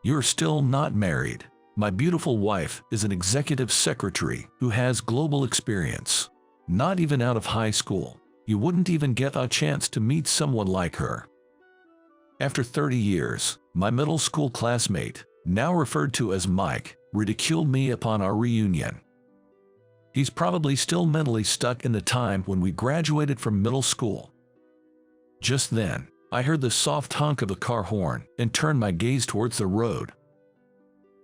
You're still not married. My beautiful wife is an executive secretary who has global experience. Not even out of high school. You wouldn't even get a chance to meet someone like her. After 30 years, my middle school classmate, now referred to as Mike, ridiculed me upon our reunion. He's probably still mentally stuck in the time when we graduated from middle school. Just then, I heard the soft honk of a car horn and turned my gaze towards the road.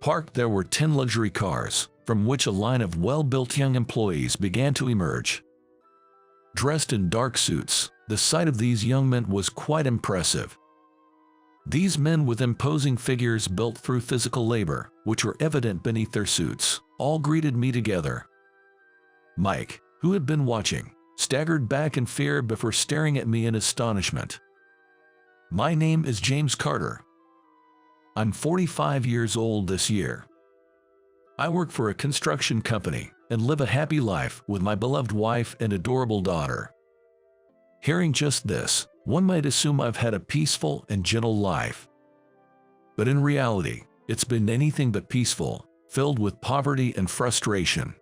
Parked there were 10 luxury cars, from which a line of well-built young employees began to emerge. Dressed in dark suits, the sight of these young men was quite impressive. These men with imposing figures built through physical labor, which were evident beneath their suits, all greeted me together. Mike, who had been watching, staggered back in fear before staring at me in astonishment. My name is James Carter. I'm 45 years old this year. I work for a construction company and live a happy life with my beloved wife and adorable daughter. Hearing just this, one might assume I've had a peaceful and gentle life. But in reality, it's been anything but peaceful, filled with poverty and frustration.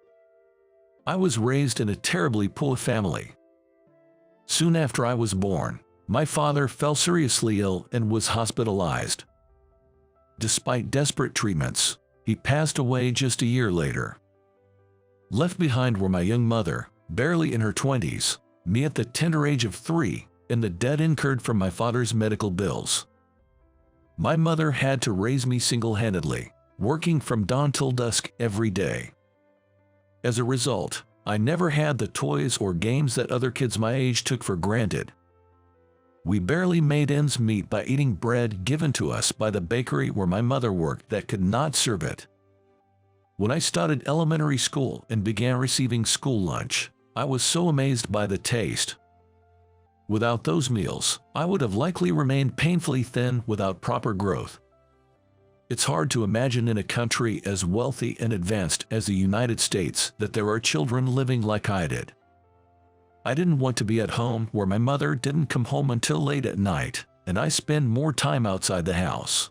I was raised in a terribly poor family. Soon after I was born, my father fell seriously ill and was hospitalized. Despite desperate treatments, he passed away just a year later. Left behind were my young mother, barely in her 20s, me at the tender age of 3, and the debt incurred from my father's medical bills. My mother had to raise me single-handedly, working from dawn till dusk every day. As a result, I never had the toys or games that other kids my age took for granted. We barely made ends meet by eating bread given to us by the bakery where my mother worked that could not serve it. When I started elementary school and began receiving school lunch, I was so amazed by the taste. Without those meals, I would have likely remained painfully thin without proper growth. It's hard to imagine in a country as wealthy and advanced as the United States that there are children living like I did. I didn't want to be at home where my mother didn't come home until late at night, and I spend more time outside the house.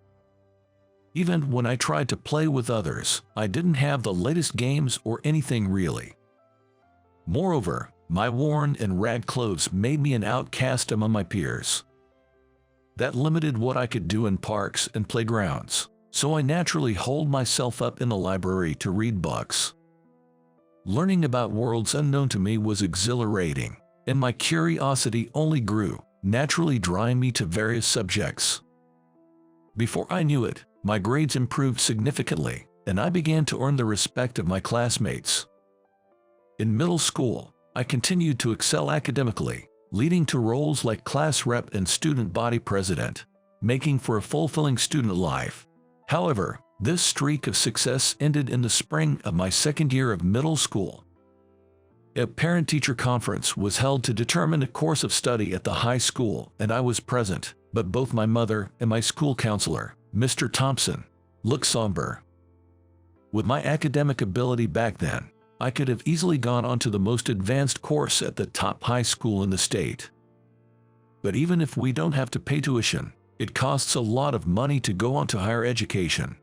Even when I tried to play with others, I didn't have the latest games or anything really. Moreover, my worn and ragged clothes made me an outcast among my peers. That limited what I could do in parks and playgrounds, so I naturally holed myself up in the library to read books. Learning about worlds unknown to me was exhilarating, and my curiosity only grew, naturally drawing me to various subjects. Before I knew it, my grades improved significantly, and I began to earn the respect of my classmates. In middle school, I continued to excel academically, leading to roles like class rep and student body president, making for a fulfilling student life. However, this streak of success ended in the spring of my second year of middle school. A parent-teacher conference was held to determine a course of study at the high school, and I was present, but both my mother and my school counselor, Mr. Thompson, looked somber. With my academic ability back then, I could have easily gone on to the most advanced course at the top high school in the state. But even if we don't have to pay tuition, it costs a lot of money to go on to higher education.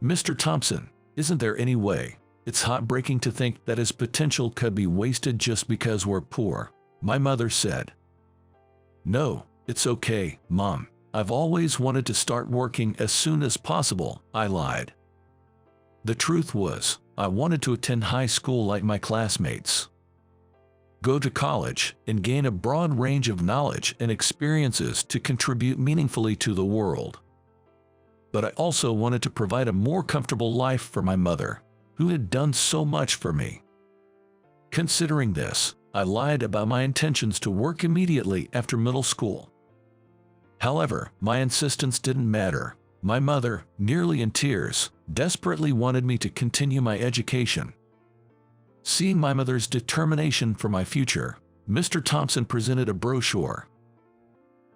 Mr. Thompson, isn't there any way? It's heartbreaking to think that his potential could be wasted just because we're poor, my mother said. No, it's okay, Mom. I've always wanted to start working as soon as possible, I lied. The truth was, I wanted to attend high school like my classmates. Go to college and gain a broad range of knowledge and experiences to contribute meaningfully to the world. But I also wanted to provide a more comfortable life for my mother, who had done so much for me. Considering this, I lied about my intentions to work immediately after middle school. However, my insistence didn't matter. My mother, nearly in tears, desperately wanted me to continue my education. Seeing my mother's determination for my future, Mr. Thompson presented a brochure.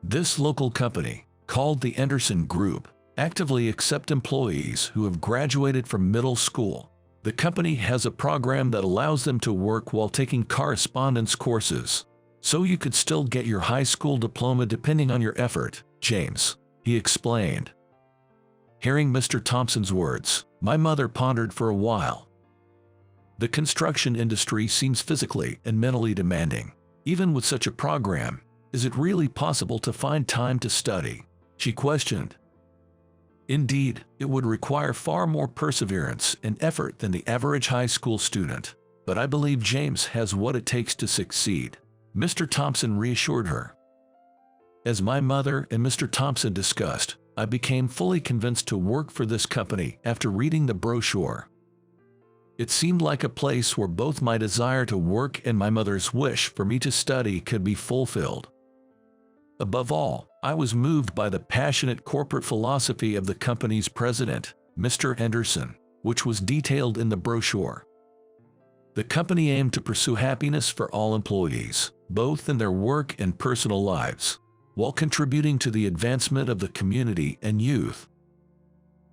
This local company, called the Anderson Group, actively accepts employees who have graduated from middle school. The company has a program that allows them to work while taking correspondence courses, so you could still get your high school diploma depending on your effort, James, he explained. Hearing Mr. Thompson's words, my mother pondered for a while. The construction industry seems physically and mentally demanding. Even with such a program, is it really possible to find time to study? She questioned. Indeed, it would require far more perseverance and effort than the average high school student. But I believe James has what it takes to succeed, Mr. Thompson reassured her. As my mother and Mr. Thompson discussed, I became fully convinced to work for this company after reading the brochure. It seemed like a place where both my desire to work and my mother's wish for me to study could be fulfilled. Above all, I was moved by the passionate corporate philosophy of the company's president, Mr. Anderson, which was detailed in the brochure. The company aimed to pursue happiness for all employees, both in their work and personal lives, while contributing to the advancement of the community and youth.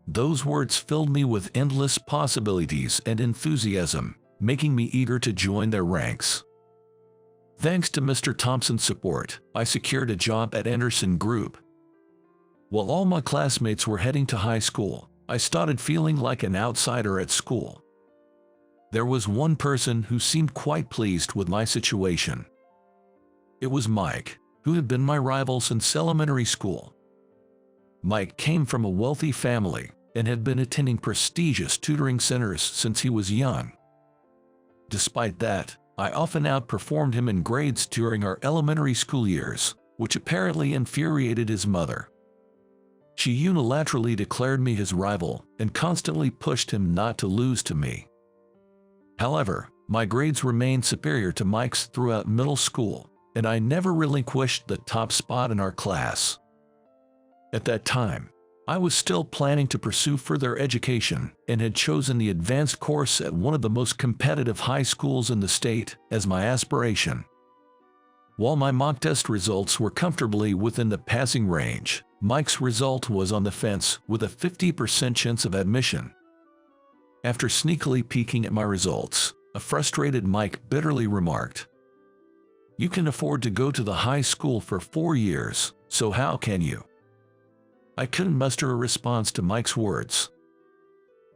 Those words filled me with endless possibilities and enthusiasm, making me eager to join their ranks. Thanks to Mr. Thompson's support, I secured a job at Anderson Group. While all my classmates were heading to high school, I started feeling like an outsider at school. There was one person who seemed quite pleased with my situation. It was Mike, who had been my rival since elementary school. Mike came from a wealthy family and had been attending prestigious tutoring centers since he was young. Despite that, I often outperformed him in grades during our elementary school years, which apparently infuriated his mother. She unilaterally declared me his rival and constantly pushed him not to lose to me. However, my grades remained superior to Mike's throughout middle school, and I never relinquished the top spot in our class. At that time, I was still planning to pursue further education and had chosen the advanced course at one of the most competitive high schools in the state as my aspiration. While my mock test results were comfortably within the passing range, Mike's result was on the fence with a 50% chance of admission. After sneakily peeking at my results, a frustrated Mike bitterly remarked, "You can afford to go to the high school for 4 years, so how can you?" I couldn't muster a response to Mike's words.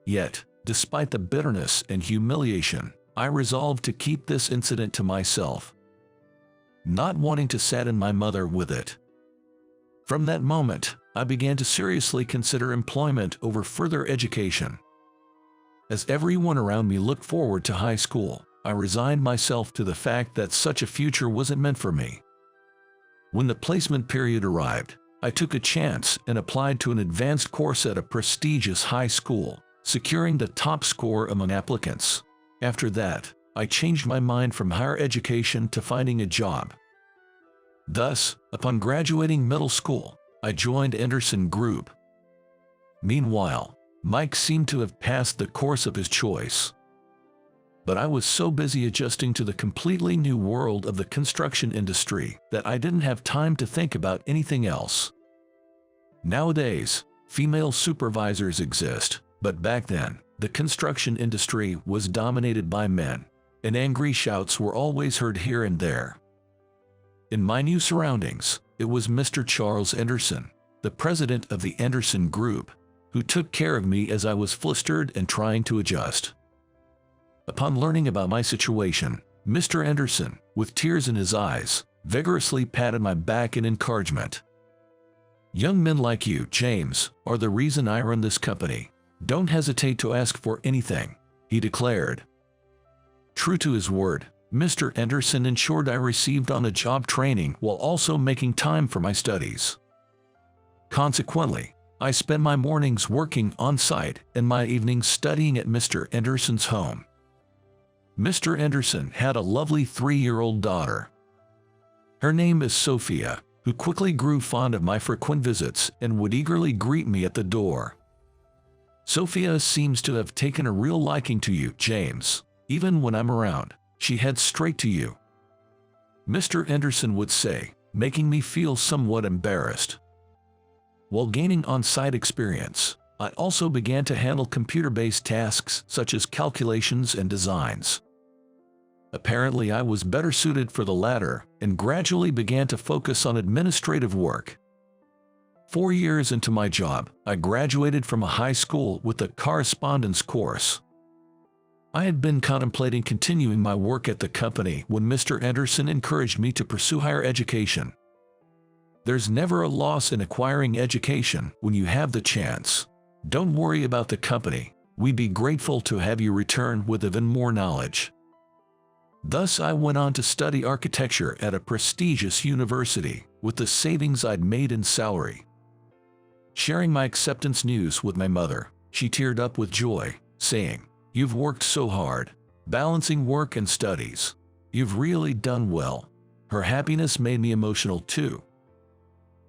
Yet, despite the bitterness and humiliation, I resolved to keep this incident to myself, not wanting to sadden my mother with it. From that moment, I began to seriously consider employment over further education. As everyone around me looked forward to high school, I resigned myself to the fact that such a future wasn't meant for me. When the placement period arrived, I took a chance and applied to an advanced course at a prestigious high school, securing the top score among applicants. After that, I changed my mind from higher education to finding a job. Thus, upon graduating middle school, I joined Anderson Group. Meanwhile, Mike seemed to have passed the course of his choice. But I was so busy adjusting to the completely new world of the construction industry that I didn't have time to think about anything else. Nowadays, female supervisors exist, but back then, the construction industry was dominated by men, and angry shouts were always heard here and there. In my new surroundings, it was Mr. Charles Anderson, the president of the Anderson Group, who took care of me as I was flustered and trying to adjust. Upon learning about my situation, Mr. Anderson, with tears in his eyes, vigorously patted my back in encouragement. "Young men like you, James, are the reason I run this company. Don't hesitate to ask for anything," he declared. True to his word, Mr. Anderson ensured I received on-the-job training while also making time for my studies. Consequently, I spent my mornings working on-site and my evenings studying at Mr. Anderson's home. Mr. Anderson had a lovely 3-year-old daughter. Her name is Sophia, who quickly grew fond of my frequent visits and would eagerly greet me at the door. "Sophia seems to have taken a real liking to you, James. Even when I'm around, she heads straight to you," Mr. Anderson would say, making me feel somewhat embarrassed. While gaining on-site experience, I also began to handle computer-based tasks such as calculations and designs. Apparently, I was better suited for the latter and gradually began to focus on administrative work. 4 years into my job, I graduated from a high school with a correspondence course. I had been contemplating continuing my work at the company when Mr. Anderson encouraged me to pursue higher education. There's never a loss in acquiring education when you have the chance. Don't worry about the company. We'd be grateful to have you return with even more knowledge. Thus, I went on to study architecture at a prestigious university with the savings I'd made in salary. Sharing my acceptance news with my mother, she teared up with joy, saying, "You've worked so hard, balancing work and studies. You've really done well." Her happiness made me emotional too.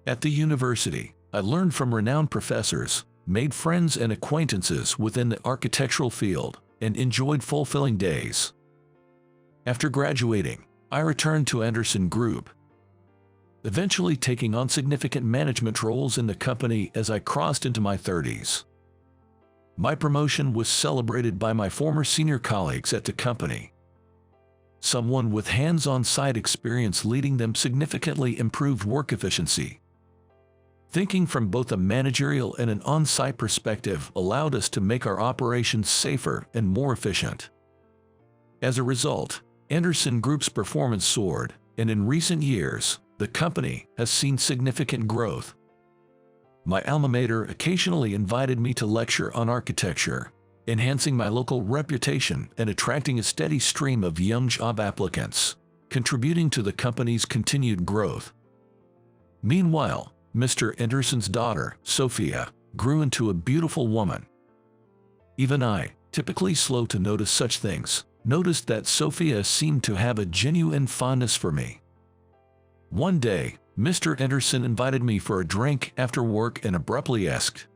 At the university, I learned from renowned professors, made friends and acquaintances within the architectural field, and enjoyed fulfilling days. After graduating, I returned to Anderson Group, eventually taking on significant management roles in the company as I crossed into my 30s. My promotion was celebrated by my former senior colleagues at the company. Someone with hands-on site experience leading them significantly improved work efficiency. Thinking from both a managerial and an on-site perspective allowed us to make our operations safer and more efficient. As a result, Anderson Group's performance soared, and in recent years, the company has seen significant growth. My alma mater occasionally invited me to lecture on architecture, enhancing my local reputation and attracting a steady stream of young job applicants, contributing to the company's continued growth. Meanwhile, Mr. Anderson's daughter, Sophia, grew into a beautiful woman. Even I, typically slow to notice such things, noticed that Sophia seemed to have a genuine fondness for me. One day, Mr. Anderson invited me for a drink after work and abruptly asked,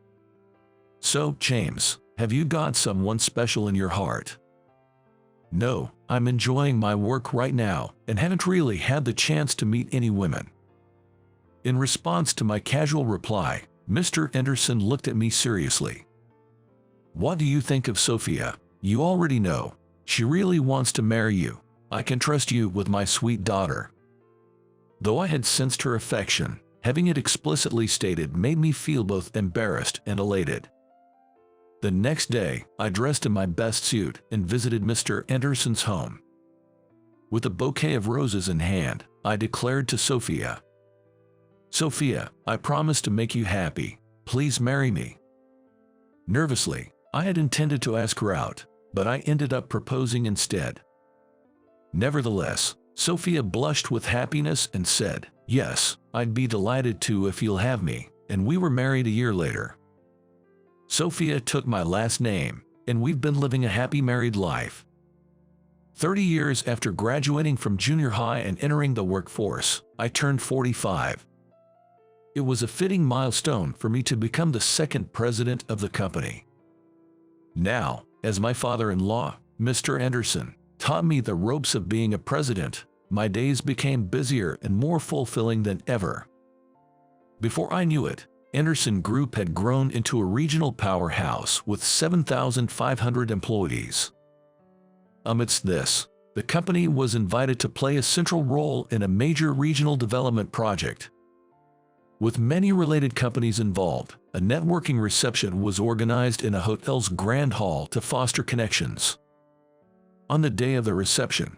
"So, James, have you got someone special in your heart?" "No, I'm enjoying my work right now and haven't really had the chance to meet any women." In response to my casual reply, Mr. Anderson looked at me seriously. "What do you think of Sophia? You already know. She really wants to marry you. I can trust you with my sweet daughter." Though I had sensed her affection, having it explicitly stated made me feel both embarrassed and elated. The next day, I dressed in my best suit and visited Mr. Anderson's home. With a bouquet of roses in hand, I declared to Sophia, "Sophia, I promise to make you happy. Please marry me." Nervously, I had intended to ask her out, but I ended up proposing instead. Nevertheless, Sophia blushed with happiness and said, "Yes, I'd be delighted to if you'll have me," and we were married a year later. Sophia took my last name, and we've been living a happy married life. 30 years after graduating from junior high and entering the workforce, I turned 45. It was a fitting milestone for me to become the second president of the company. Now, as my father-in-law, Mr. Anderson, taught me the ropes of being a president, my days became busier and more fulfilling than ever. Before I knew it, Anderson Group had grown into a regional powerhouse with 7,500 employees. Amidst this, the company was invited to play a central role in a major regional development project. With many related companies involved, a networking reception was organized in a hotel's grand hall to foster connections. On the day of the reception,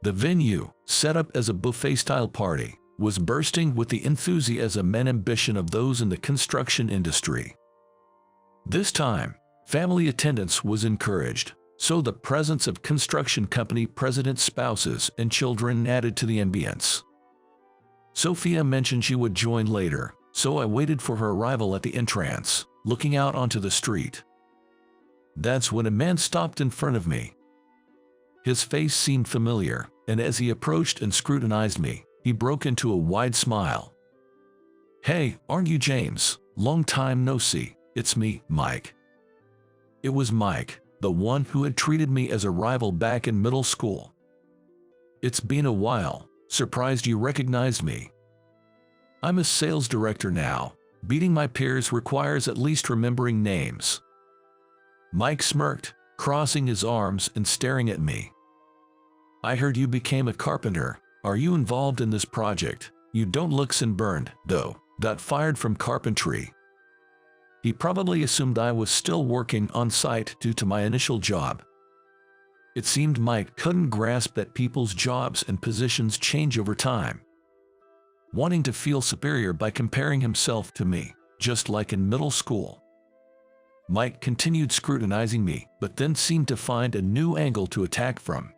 the venue, set up as a buffet-style party, was bursting with the enthusiasm and ambition of those in the construction industry. This time, family attendance was encouraged, so the presence of construction company presidents' spouses and children added to the ambience. Sophia mentioned she would join later, so I waited for her arrival at the entrance, looking out onto the street. That's when a man stopped in front of me. His face seemed familiar, and as he approached and scrutinized me, he broke into a wide smile. "Hey, aren't you James? Long time no see. It's me, Mike." It was Mike, the one who had treated me as a rival back in middle school. "It's been a while. Surprised you recognized me." "I'm a sales director now. Beating my peers requires at least remembering names." Mike smirked, crossing his arms and staring at me. "I heard you became a carpenter. Are you involved in this project? You don't look sunburned, though." Got fired from carpentry. He probably assumed I was still working on site due to my initial job. It seemed Mike couldn't grasp that people's jobs and positions change over time. Wanting to feel superior by comparing himself to me, just like in middle school. Mike continued scrutinizing me, but then seemed to find a new angle to attack from.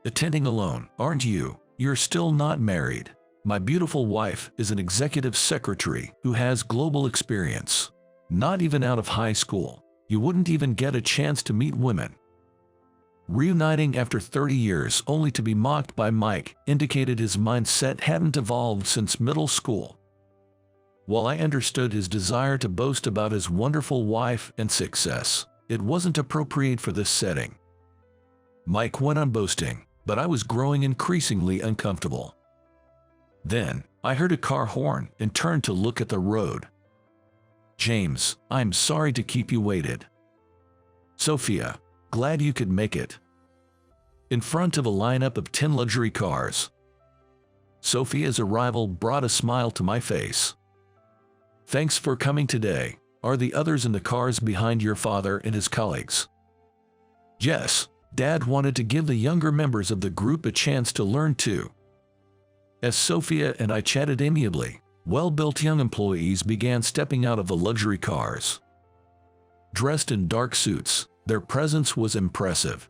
Attending alone, aren't you? You're still not married. My beautiful wife is an executive secretary who has global experience. Not even out of high school. You wouldn't even get a chance to meet women. Reuniting after 30 years only to be mocked by Mike indicated his mindset hadn't evolved since middle school. While I understood his desire to boast about his wonderful wife and success, it wasn't appropriate for this setting. Mike went on boasting, but I was growing increasingly uncomfortable. Then, I heard a car horn and turned to look at the road. James, I'm sorry to keep you waited. Sophia, glad you could make it. In front of a lineup of 10 luxury cars. Sophia's arrival brought a smile to my face. Thanks for coming today. Are the others in the cars behind your father and his colleagues? Yes, Dad wanted to give the younger members of the group a chance to learn too. As Sophia and I chatted amiably, well-built young employees began stepping out of the luxury cars. Dressed in dark suits, their presence was impressive.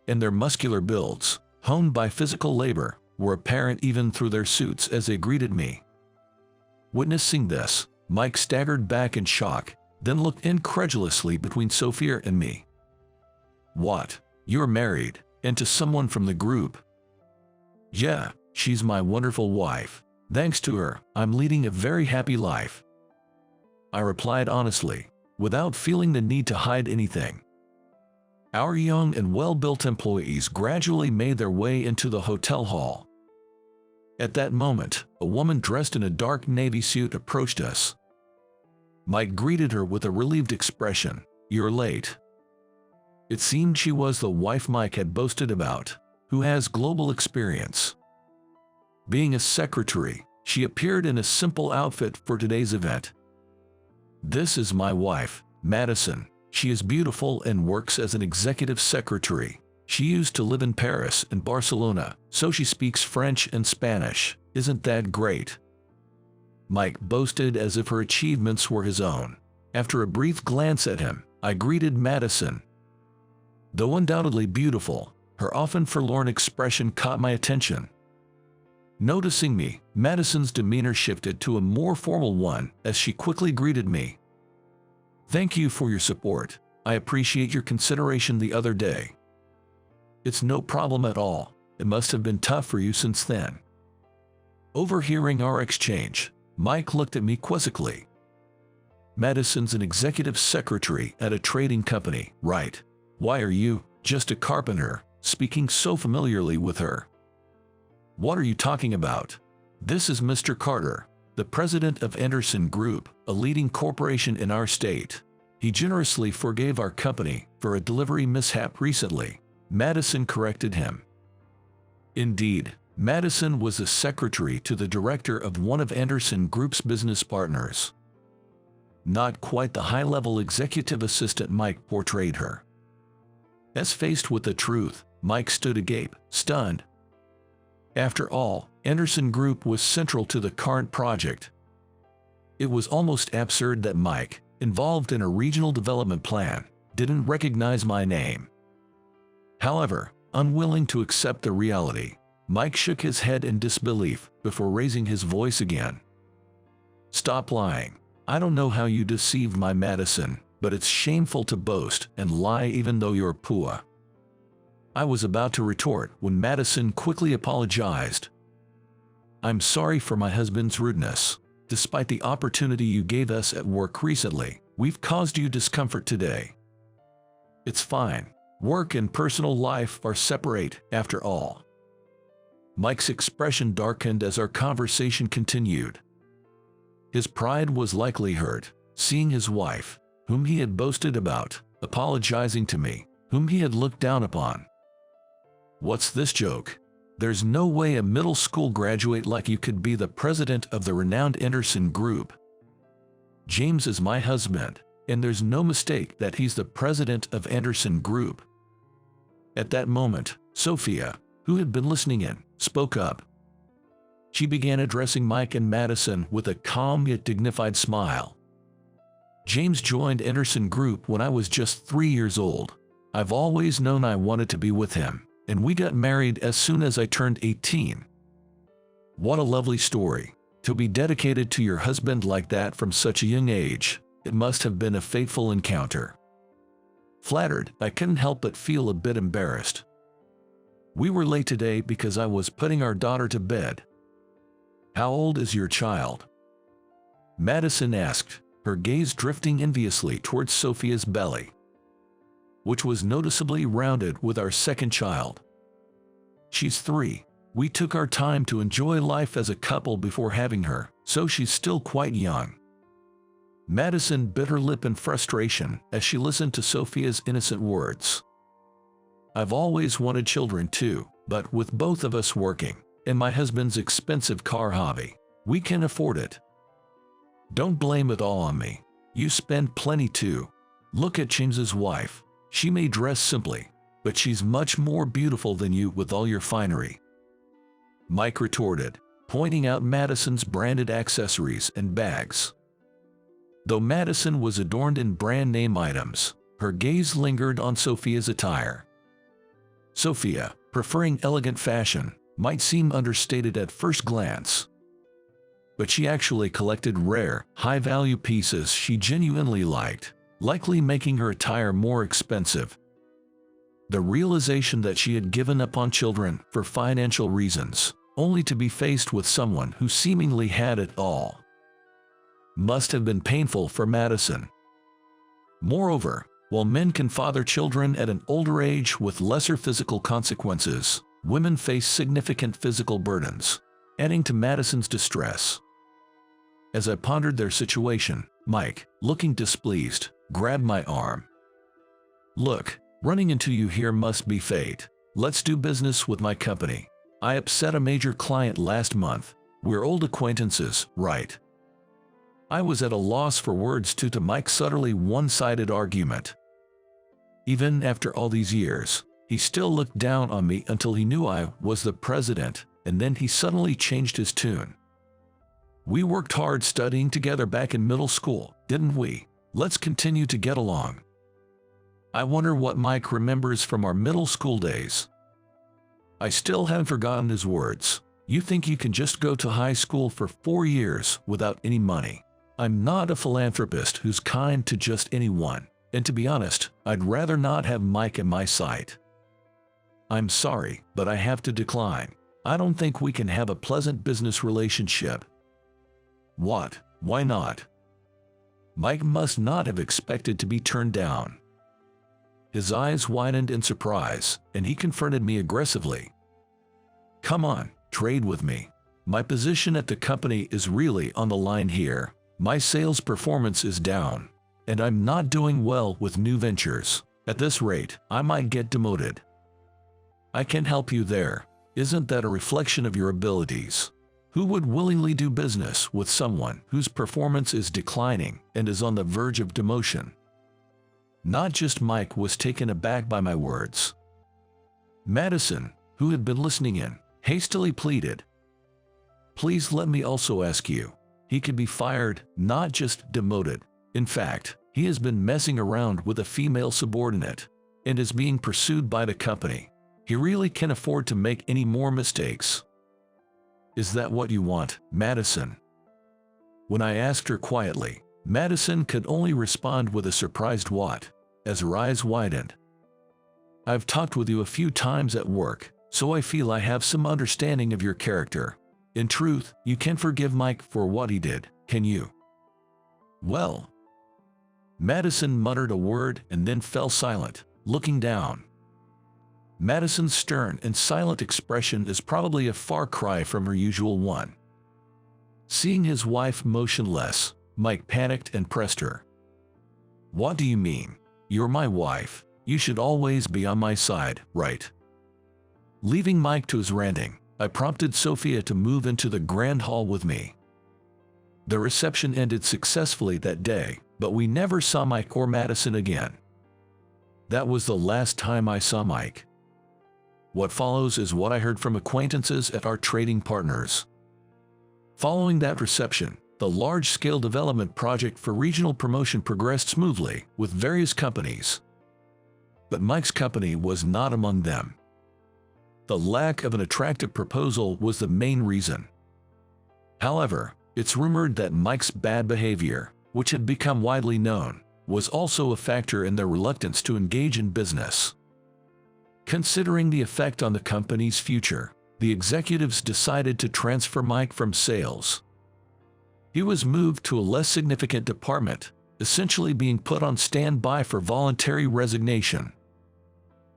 And their muscular builds, honed by physical labor, were apparent even through their suits as they greeted me. Witnessing this, Mike staggered back in shock, then looked incredulously between Sophia and me. What? You're married, and to someone from the group? Yeah, she's my wonderful wife. Thanks to her, I'm leading a very happy life. I replied honestly, without feeling the need to hide anything. Our young and well-built employees gradually made their way into the hotel hall. At that moment, a woman dressed in a dark navy suit approached us. Mike greeted her with a relieved expression. You're late. It seemed she was the wife Mike had boasted about, who has global experience. Being a secretary, she appeared in a simple outfit for today's event. This is my wife, Madison. She is beautiful and works as an executive secretary. She used to live in Paris and Barcelona, so she speaks French and Spanish. Isn't that great? Mike boasted as if her achievements were his own. After a brief glance at him, I greeted Madison. Though undoubtedly beautiful, her often forlorn expression caught my attention. Noticing me, Madison's demeanor shifted to a more formal one as she quickly greeted me. Thank you for your support. I appreciate your consideration the other day. It's no problem at all. It must have been tough for you since then. Overhearing our exchange, Mike looked at me quizzically. Madison's an executive secretary at a trading company, right? Why are you, just a carpenter, speaking so familiarly with her? What are you talking about? This is Mr. Carter, the president of Anderson Group, a leading corporation in our state. He generously forgave our company for a delivery mishap recently. Madison corrected him. Indeed, Madison was the secretary to the director of one of Anderson Group's business partners. Not quite the high-level executive assistant Mike portrayed her. As faced with the truth, Mike stood agape, stunned. After all, Anderson Group was central to the current project. It was almost absurd that Mike, involved in a regional development plan, didn't recognize my name. However, unwilling to accept the reality, Mike shook his head in disbelief before raising his voice again. Stop lying. I don't know how you deceived my Madison, but it's shameful to boast and lie even though you're poor. I was about to retort when Madison quickly apologized. I'm sorry for my husband's rudeness. Despite the opportunity you gave us at work recently, we've caused you discomfort today. It's fine. Work and personal life are separate, after all. Mike's expression darkened as our conversation continued. His pride was likely hurt, seeing his wife, whom he had boasted about, apologizing to me, whom he had looked down upon. What's this joke? There's no way a middle school graduate like you could be the president of the renowned Anderson Group. James is my husband, and there's no mistake that he's the president of Anderson Group." At that moment, Sophia, who had been listening in, spoke up. She began addressing Mike and Madison with a calm yet dignified smile. "James joined Anderson Group when I was just 3 years old. I've always known I wanted to be with him, and we got married as soon as I turned 18. What a lovely story. To be dedicated to your husband like that from such a young age, it must have been a fateful encounter." Flattered, I couldn't help but feel a bit embarrassed. "We were late today because I was putting our daughter to bed." "How old is your child?" Madison asked, her gaze drifting enviously towards Sophia's belly, which was noticeably rounded with our second child. "She's 3. We took our time to enjoy life as a couple before having her, so she's still quite young." Madison bit her lip in frustration as she listened to Sophia's innocent words. "I've always wanted children too, but with both of us working, and my husband's expensive car hobby, we can afford it. Don't blame it all on me. You spend plenty too. Look at James's wife. She may dress simply, but she's much more beautiful than you with all your finery." Mike retorted, pointing out Madison's branded accessories and bags. Though Madison was adorned in brand-name items, her gaze lingered on Sophia's attire. Sophia, preferring elegant fashion, might seem understated at first glance, but she actually collected rare, high-value pieces she genuinely liked, likely making her attire more expensive. The realization that she had given up on children for financial reasons, only to be faced with someone who seemingly had it all, must have been painful for Madison. Moreover, while men can father children at an older age with lesser physical consequences, women face significant physical burdens, adding to Madison's distress. As I pondered their situation, Mike, looking displeased, grabbed my arm. "Look, running into you here must be fate. Let's do business with my company. I upset a major client last month. We're old acquaintances, right?" I was at a loss for words to Mike's utterly one-sided argument. Even after all these years, he still looked down on me until he knew I was the president, and then he suddenly changed his tune. "We worked hard studying together back in middle school, didn't we? Let's continue to get along." I wonder what Mike remembers from our middle school days. I still haven't forgotten his words. "You think you can just go to high school for 4 years without any money? I'm not a philanthropist who's kind to just anyone, and to be honest, I'd rather not have Mike in my sight. I'm sorry, but I have to decline. I don't think we can have a pleasant business relationship." "What? Why not?" Mike must not have expected to be turned down. His eyes widened in surprise, and he confronted me aggressively. "Come on, trade with me. My position at the company is really on the line here. My sales performance is down, and I'm not doing well with new ventures. At this rate, I might get demoted. I can help you there. Isn't that a reflection of your abilities? Who would willingly do business with someone whose performance is declining and is on the verge of demotion?" Not just Mike was taken aback by my words. Madison, who had been listening in, hastily pleaded, "Please let me also ask you. He could be fired, not just demoted. In fact, he has been messing around with a female subordinate and is being pursued by the company. He really can't afford to make any more mistakes." "Is that what you want, Madison?" When I asked her quietly, Madison could only respond with a surprised "what?" as her eyes widened. "I've talked with you a few times at work, so I feel I have some understanding of your character. In truth, you can't forgive Mike for what he did, can you?" "Well..." Madison muttered a word and then fell silent, looking down. Madison's stern and silent expression is probably a far cry from her usual one. Seeing his wife motionless, Mike panicked and pressed her. "What do you mean? You're my wife. You should always be on my side, right?" Leaving Mike to his ranting, I prompted Sophia to move into the grand hall with me. The reception ended successfully that day, but we never saw Mike or Madison again. That was the last time I saw Mike. What follows is what I heard from acquaintances at our trading partners. Following that reception, the large-scale development project for regional promotion progressed smoothly with various companies. But Mike's company was not among them. The lack of an attractive proposal was the main reason. However, it's rumored that Mike's bad behavior, which had become widely known, was also a factor in their reluctance to engage in business. Considering the effect on the company's future, the executives decided to transfer Mike from sales. He was moved to a less significant department, essentially being put on standby for voluntary resignation.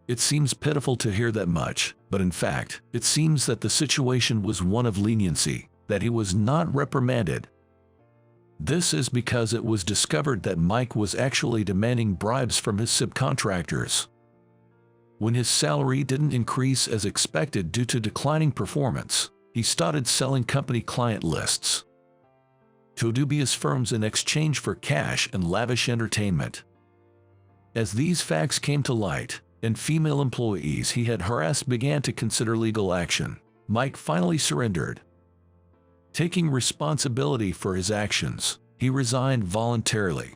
It seems pitiful to hear that much, but in fact, it seems that the situation was one of leniency, that he was not reprimanded. This is because it was discovered that Mike was actually demanding bribes from his subcontractors. When his salary didn't increase as expected due to declining performance, he started selling company client lists to dubious firms in exchange for cash and lavish entertainment. As these facts came to light, and female employees he had harassed began to consider legal action, Mike finally surrendered. Taking responsibility for his actions, he resigned voluntarily.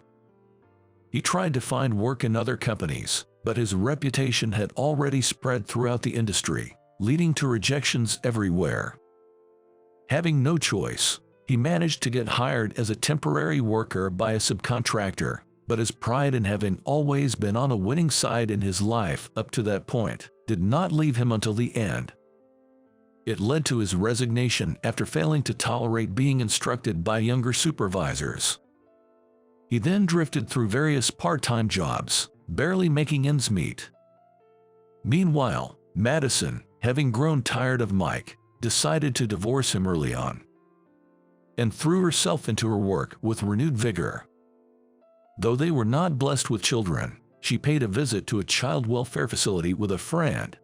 He tried to find work in other companies, but his reputation had already spread throughout the industry, leading to rejections everywhere. Having no choice, he managed to get hired as a temporary worker by a subcontractor, but his pride in having always been on the winning side in his life up to that point did not leave him until the end. It led to his resignation after failing to tolerate being instructed by younger supervisors. He then drifted through various part-time jobs, barely making ends meet. Meanwhile, Madison, having grown tired of Mike, decided to divorce him early on, and threw herself into her work with renewed vigor. Though they were not blessed with children, she paid a visit to a child welfare facility with a friend.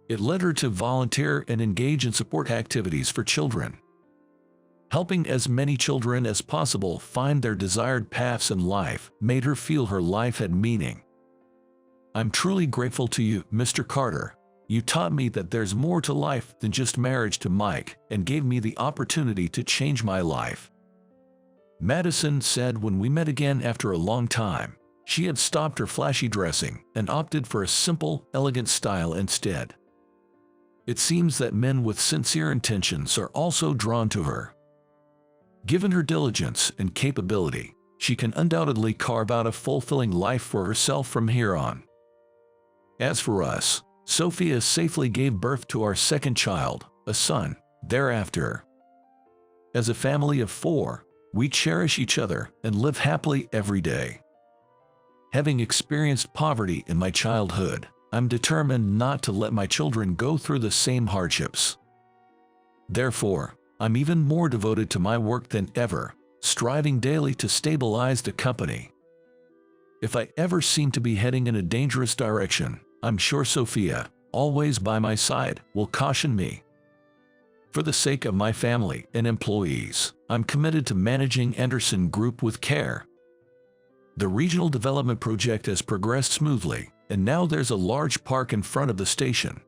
It led her to volunteer and engage in support activities for children. Helping as many children as possible find their desired paths in life made her feel her life had meaning. "I'm truly grateful to you, Mr. Carter. You taught me that there's more to life than just marriage to Mike and gave me the opportunity to change my life," Madison said when we met again after a long time. She had stopped her flashy dressing and opted for a simple, elegant style instead. It seems that men with sincere intentions are also drawn to her. Given her diligence and capability, she can undoubtedly carve out a fulfilling life for herself from here on. As for us, Sophia safely gave birth to our second child, a son, thereafter. As a family of 4, we cherish each other and live happily every day. Having experienced poverty in my childhood, I'm determined not to let my children go through the same hardships. Therefore, I'm even more devoted to my work than ever, striving daily to stabilize the company. If I ever seem to be heading in a dangerous direction, I'm sure Sophia, always by my side, will caution me. For the sake of my family and employees, I'm committed to managing Anderson Group with care. The regional development project has progressed smoothly, and now there's a large park in front of the station.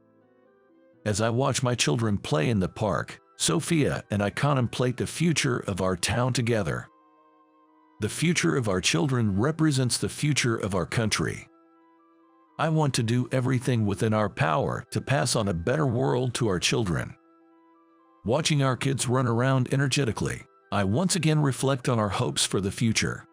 As I watch my children play in the park, Sophia and I contemplate the future of our town together. The future of our children represents the future of our country. I want to do everything within our power to pass on a better world to our children. Watching our kids run around energetically, I once again reflect on our hopes for the future.